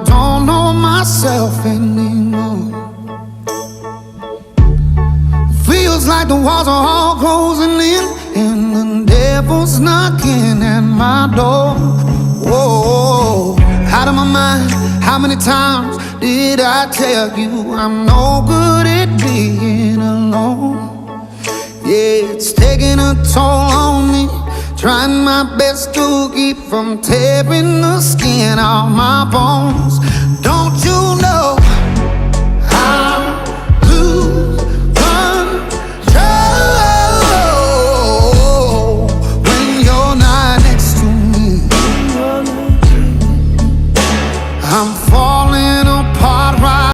don't know myself anymore. Feels like the walls are all closing in, and the devil's knocking at my door. Whoa, out of my mind, how many times did I tell you I'm no good at being alone? Yeah, it's taking a toll on me, trying my best to keep from tearing the skin off my bones.